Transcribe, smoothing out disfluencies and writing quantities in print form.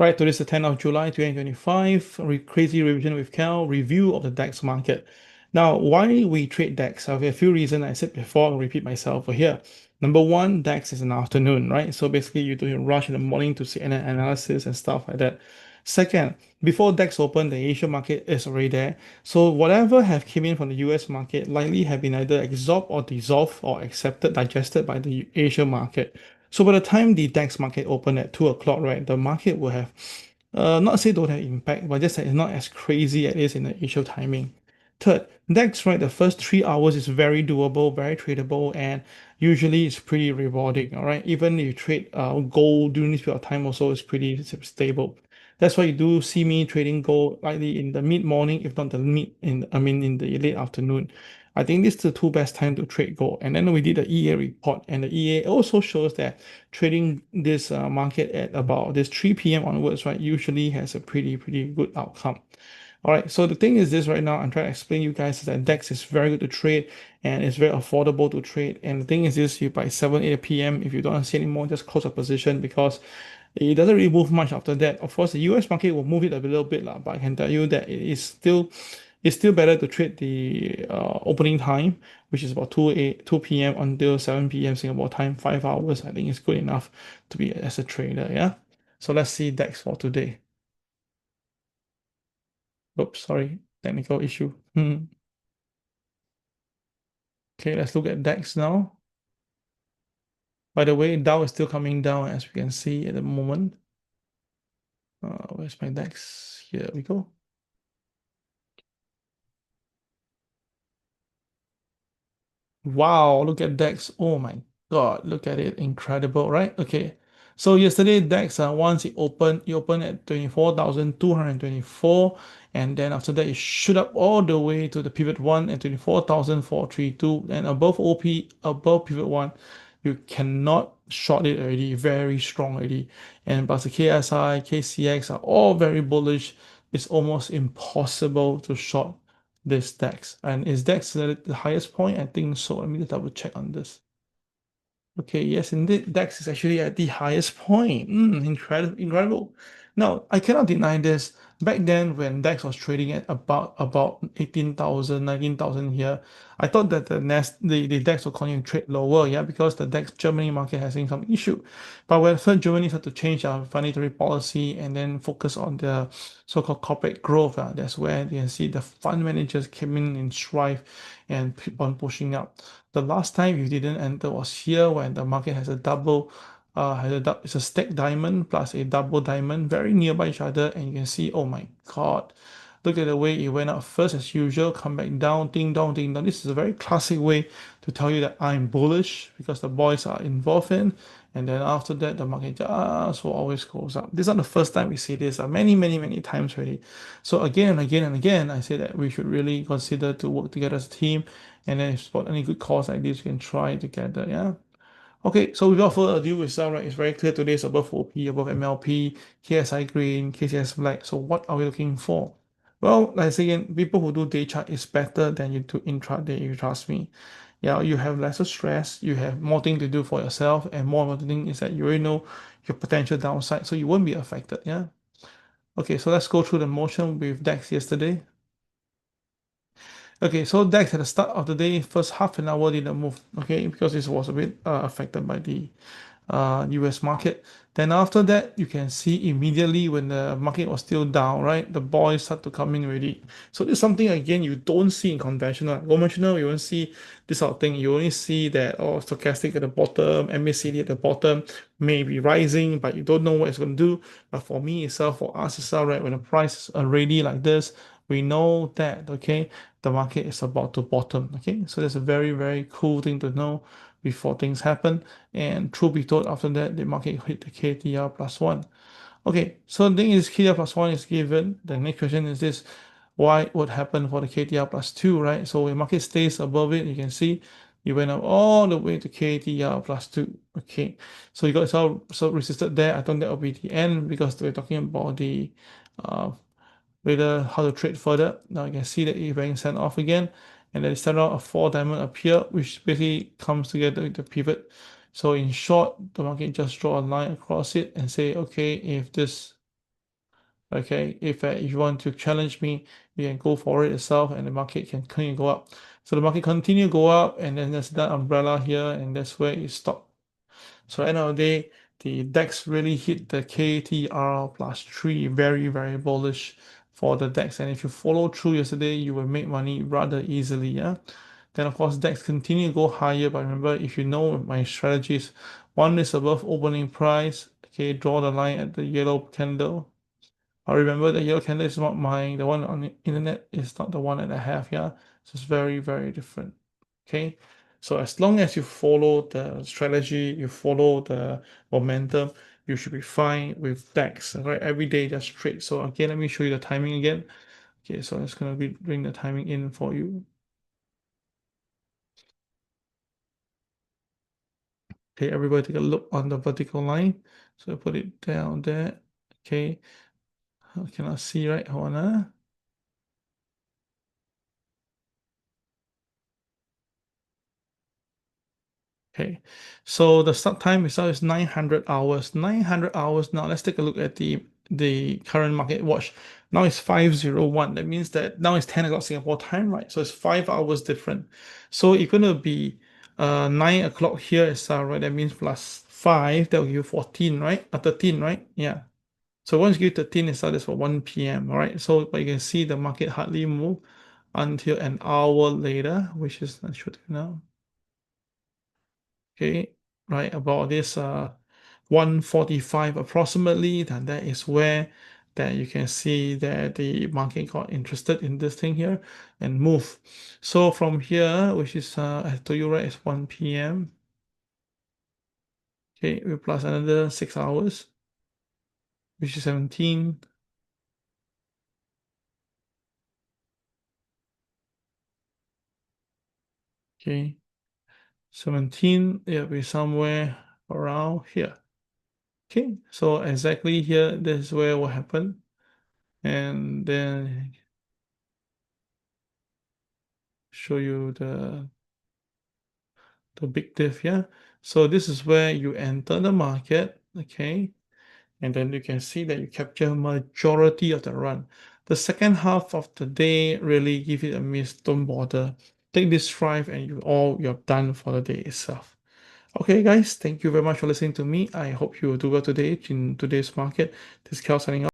Right, today's the 10th of July 2025, crazy revision with Cal, review of the DAX market. Now, why we trade DAX? I have a few reasons I said before, I'll repeat myself over here. Number one, DAX is an afternoon, right? So basically, you do a rush in the morning to see an analysis and stuff like that. Second, before DAX open, the Asian market is already there. So whatever have came in from the US market likely have been either absorbed or dissolved or accepted, digested by the Asian market. So by the time the DAX market open at 2 o'clock, right, the market will have, not say don't have impact, but just that it's not as crazy as it is in the Asia timing. Third, DAX, right, the first 3 hours is very doable, very tradable, and usually it's pretty rewarding, all right? Even if you trade gold during this period of time also is pretty stable. That's why you do see me trading gold likely in the mid-morning, if not the in the late afternoon. I think this is the two best time to trade gold. And then we did the EA report, and the EA also shows that trading this market at about this 3 p.m. onwards, right, usually has a pretty good outcome. All right, so the thing is this right now, I'm trying to explain you guys is that DEX is very good to trade and it's very affordable to trade. And the thing is this, you by 7, 8 p.m., if you don't see anymore, just close a position because it doesn't really move much after that. Of course, the US market will move it a little bit, but I can tell you that it's still better to trade the opening time, which is about 2 p.m. until 7 p.m. Singapore time, 5 hours. I think is good enough to be as a trader. Yeah. So let's see DEX for today. Oops, sorry, technical issue. Okay, let's look at DEX now. By the way, Dow is still coming down as we can see at the moment. Where's my DEX? Here we go. Wow, look at DAX. Oh my God, look at it. Incredible, right? Okay. So yesterday DAX, once it opened at 24,224, and then after that it shoot up all the way to the pivot one at 24,432, and above OP, above pivot one, you cannot short it already. Very strong already. And plus the KSI, KCX are all very bullish. It's almost impossible to short this DAX. And is DAX the highest point? I think so. Let me just double check on this. Okay, yes, indeed, DAX is actually at the highest point. Incredible. Now, I cannot deny this. Back then, when DAX was trading at about 18,000, 19,000 here, I thought that the DAX will continue to trade lower, yeah, because the DAX Germany market has seen some issue. But when first Germany started to change our monetary policy and then focus on the so-called corporate growth, that's where you can see the fund managers came in strife and keep on pushing up. The last time you didn't enter was here when the market has a double, it's a stacked diamond plus a double diamond very nearby each other, and you can see, oh my God, look at the way it went up first as usual, come back down, ding dong, ding dong. This is a very classic way to tell you that I'm bullish because the boys are involved in, and then after that the market just will always goes up. This is not the first time we see this, many times already. So again and again and again, I say that we should really consider to work together as a team, and then if spot any good calls like this, we can try together. Yeah. Okay, so without further ado, itself, right, it's very clear today is above OP, above MLP, KSI green, KCS black. So what are we looking for? Well, like I say again, people who do day chart is better than you do intraday, you trust me. Yeah, you have lesser stress, you have more thing to do for yourself, and more important thing is that you already know your potential downside, so you won't be affected. Yeah. Okay, so let's go through the motion with DAX yesterday. Okay, so DAX at the start of the day, first half an hour didn't move, okay, because this was a bit affected by the US market. Then after that, you can see immediately when the market was still down, right? The boys start to come in already. So this is something again you don't see in conventional. Conventional, you won't see this sort of thing. You only see that stochastic at the bottom, MACD at the bottom, may be rising, but you don't know what it's going to do. But for me itself, for us itself, right, when the price is already like this, we know that the market is about to bottom. Okay, so that's a very cool thing to know before things happen. And truth be told, after that, the market hit the KTR plus one. Okay, so the thing is KTR plus one is given. The next question is this: why would happen for the KTR plus two, right? So when market stays above it, you can see you went up all the way to KTR plus two. Okay, so you got so resisted there. I thought that will be the end because we're talking about the uh, whether how to trade further. Now you can see that it being sent off again, and then send out a four diamond appear, which basically comes together with the pivot. So in short, the market just draw a line across it and say, okay, if this Okay, if you want to challenge me, you can go for it yourself, and the market can continue to go up. So the market continue to go up, and then there's that umbrella here, and that's where it stopped. So at the end of the day, the DAX really hit the KTR plus 3, very, very bullish for the DAX. And if you follow through yesterday, you will make money rather easily. Yeah. Then of course DAX continue to go higher, but remember, if you know my strategies, one is above opening price. Okay, draw the line at the yellow candle. I remember the yellow candle is not mine. The one on the internet is not the one that I have. Yeah, so it's very, very different. Okay, so as long as you follow the strategy, you follow the momentum, you should be fine with DAX. Right, every day just trade. So again, let me show you the timing again. Okay, so I'm just gonna bring the timing in for you. Okay, everybody take a look on the vertical line. So I put it down there. Okay, I cannot see, right? Hold on. Okay, so the start time itself is 900 hours. 900 hours now. Let's take a look at the current market watch. Now it's 5:01. That means that now it's 10 o'clock Singapore time, right? So it's 5 hours different. So it's gonna be 9 o'clock here itself, right? That means plus 5, that will give you 14, right? 13, right? Yeah. So once you give 13 itself, that's for 1 p.m. All right. So but you can see the market hardly move until an hour later, which is I should now. Okay, right about this 145 approximately, then that is where that you can see that the market got interested in this thing here and move. So from here, which is I told you, right, it's 1 p.m. Okay, we plus another 6 hours, which is 17. Okay, 17, it'll be somewhere around here. Okay, so exactly here, this is where what happened. And then show you the big diff, yeah. So this is where you enter the market, okay, and then you can see that you capture majority of the run. The second half of the day really give it a miss. Don't bother. Take this drive and you're done for the day itself. Okay, guys, thank you very much for listening to me. I hope you will do well today in today's market. This is Kel signing off.